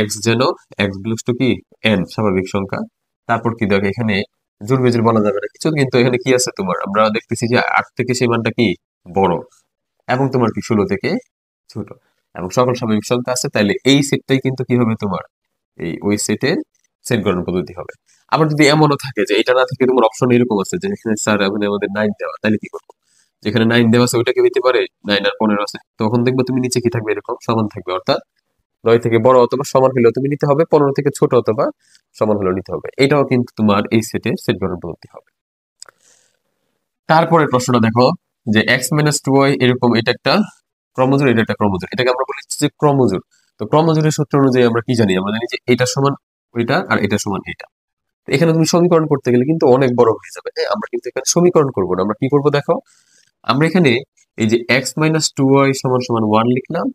X যেন x belongs to কি N স্বাভাবিক সংখ্যা। তারপর কি দেখো এখানে জোর বেজুর বলা যাবে না কিছু, কিন্তু এখানে কি আছে তোমার, আমরা দেখতেছি যে 8 থেকে সেই মানটা কি বড়, এবং তোমার কি 16 থেকে ছোট, এবং সকল স্বাভাবিক সংখ্যা আছে, তাইলে এই সেটটাই কিন্তু কি হবে তোমার, এই ওই সেটের সেট গণনা পদ্ধতি হবে। আবার যদি এমনও থাকে যে এটা না থাকে, তোমার অপশন এরকম আছে যে এখানে স্যার এখানে আমাদের 9 দেওয়া, তাহলে কি করবো, যেখানে 9 দেওয়া আছে ওইটাকে হইতে পারে 9 আর 15 আছে, তখন দেখবো তুমি নিচে কি থাকবে, এরকম সমান থাকবে, অর্থাৎ 9 থেকে বড় অথবা সমান হলেও তুমি নিতে হবে, 15 থেকে ছোট অথবা সমান হলেও নিতে হবে। এটাও কিন্তু তোমার এই সেটের সেট গণনা পদ্ধতি হবে। তারপরে প্রশ্নটা দেখো, যে এক্স মাইনাস টু ওয়াই এরকম, এটা একটা ক্রমজোড়, এটা একটা ক্রমজোড়, এটাকে আমরা বলি যে ক্রমজোড়। তো ক্রমজোড়ের সূত্র অনুযায়ী আমরা কি জানি, আমরা জানি যে এটা সমান ওইটা আর এটা সমান এটা। তো এখানে তুমি সমীকরণ করতে গেলে কিন্তু অনেক বড় হয়ে যাবে, হ্যাঁ, আমরা কিন্তু এখানে সমীকরণ করবো না, আমরা কি করবো দেখো, আমরা এখানে এই যে এক্স মাইনাস টু ওয়াই সমান সমান ওয়ান লিখলাম,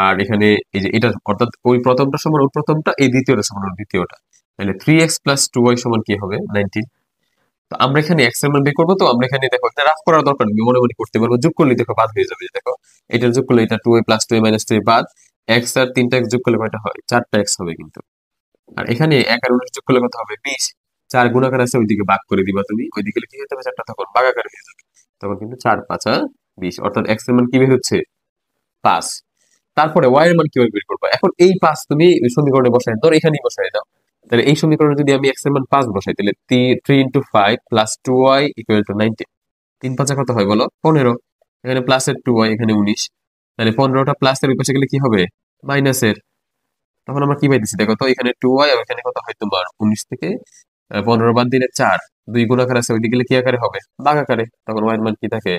আর এখানে এই যে এটা অর্থাৎ ওই প্রথমটা সমান ওই প্রথমটা, এই দ্বিতীয়টা সমান ওই দ্বিতীয়টা, তাহলে 3x প্লাস টু ওয়াই সমান কি হবে 19। তো আমরা এখানে এক্স এর মান বের করবো, তো আমরা এখানে দেখো এটা রাফ করার দরকার নেই, মনে মনে করতে পারবো, যোগ করলে দেখো বাদ হয়ে যাবে, দেখো এটা যোগ করলে এটা টু এ প্লাস টু এ মাইনাস টু এ বাদ, এক্স আর তিনটা এক্স যোগ করলে কয়টা হয়, চারটা এক্স হবে কিন্তু। আর এখানে এক আর 19 যোগ করলে কত হবে 20, চার গুণাকার আছে ওইদিকে ভাগ করে দিবা তুমি, ওইদিকে কি হতে হবে, চারটা তখন ভাগাকার হয়ে যাবে, তখন কিন্তু 4 5 20, অর্থাৎ এক্স এর মান কি বের হচ্ছে 5। তারপরে ওয়াই এর মান কিভাবে বের করবো, এখন এই 5 তুমি ওই সমীকরণে বসাই ধর, এখানেই বসাই দাও। তাহলে এই সমীকরণে যদি আমি এক্স এর মান 5 বসাই, তাহলে 3 × 5 প্লাস 2y ইকুয়াল টু 19। 3 5 কত হয় বলো 15, এখানে প্লাসের 2y, এখানে 19, তাহলে 15টা প্লাসের ওই পাশে গেলে কি হবে মাইনাসের। তখন আমরা কি পাইতেছি দেখো, তো এখানে 2y আর এখানে কত হয় তোমার 19 থেকে 15 বাদ দিলে 4, দুই গুণাকার আছে ওইদিকে গেলে কি আকারে হবে ভাগ আকারে, তখন y এর মান কি থাকে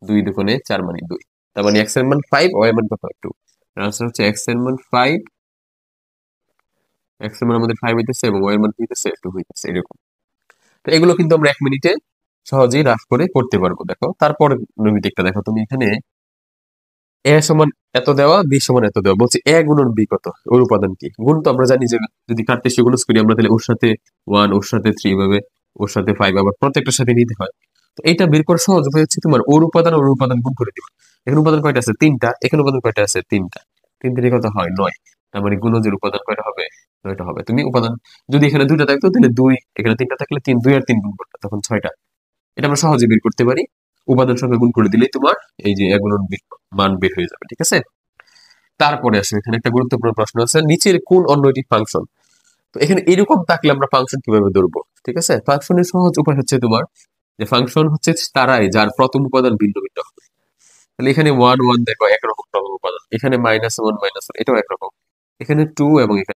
2 × 4 মানে 2, তার মানে x এর মান 5, y এর মান কত 2। আনসার হচ্ছে x এর মান 5, x এর মান আমাদের 5 হইতেছে এবং y এর মান কি হইতেছে 2 হইতেছে, এরকম। তো এগুলো কিন্তু আমরা 1 মিনিটে সহজেই রাফ করে করতে পারবো। দেখো তারপর নৈমিত্তিকটা দেখো, তুমি এখানে এ সমান এত দেওয়া, বি সমান এত দেওয়া, বলছে এ গুণন বি কত, ওর উপাদান কি, গুণ তো আমরা জানি যে যদি কার্টেসীয় গুণ করি আমরা, তাহলে ওর সাথে 1, ওর সাথে 3 ভাবে, ওর সাথে 5, আবার প্রত্যেকটার সাথে নিতে হয়। তো এটা বের করা সহজ উপায় হচ্ছে তোমার ওর উপাদান গুণ করে দিবা। এখানে উপাদান কয়টা আছে 3টা, এখানে উপাদান কয়টা আছে 3টা, 3 3 কত হয় 9, তার মানে গুণজের উপাদান কয়টা হবে 9টা হবে। তুমি উপাদান যদি এখানে 2টা থাকতো তাহলে 2, এখানে 3টা থাকলে 3, 2 আর 3 গুণ করতে তখন 6টা। এটা আমরা সহজে বের করতে পারি, উপাদান সংখ্যা গুণ করে দিলেই তোমার এই যে এগুলোর মান বের হয়ে যাবে, ঠিক আছে। তারপরে আসলে এখানে একটা গুরুত্বপূর্ণ প্রশ্ন আছে, নিচের কোন অন্যটি ফাংশন। তো এখানে এরকম থাকলে আমরা ফাংশন কিভাবে ধরবো, ঠিক আছে। ফাংশনের সহজ উপায় হচ্ছে তোমার, যে ফাংশন হচ্ছে তারাই যার প্রথম উপাদান ভিন্ন ভিন্ন হবে। তাহলে এখানে 1 1 দেখো একরকম প্রথম উপাদান, এখানে -1 -1 এটাও একরকম, এখানে 2 এবং এখানে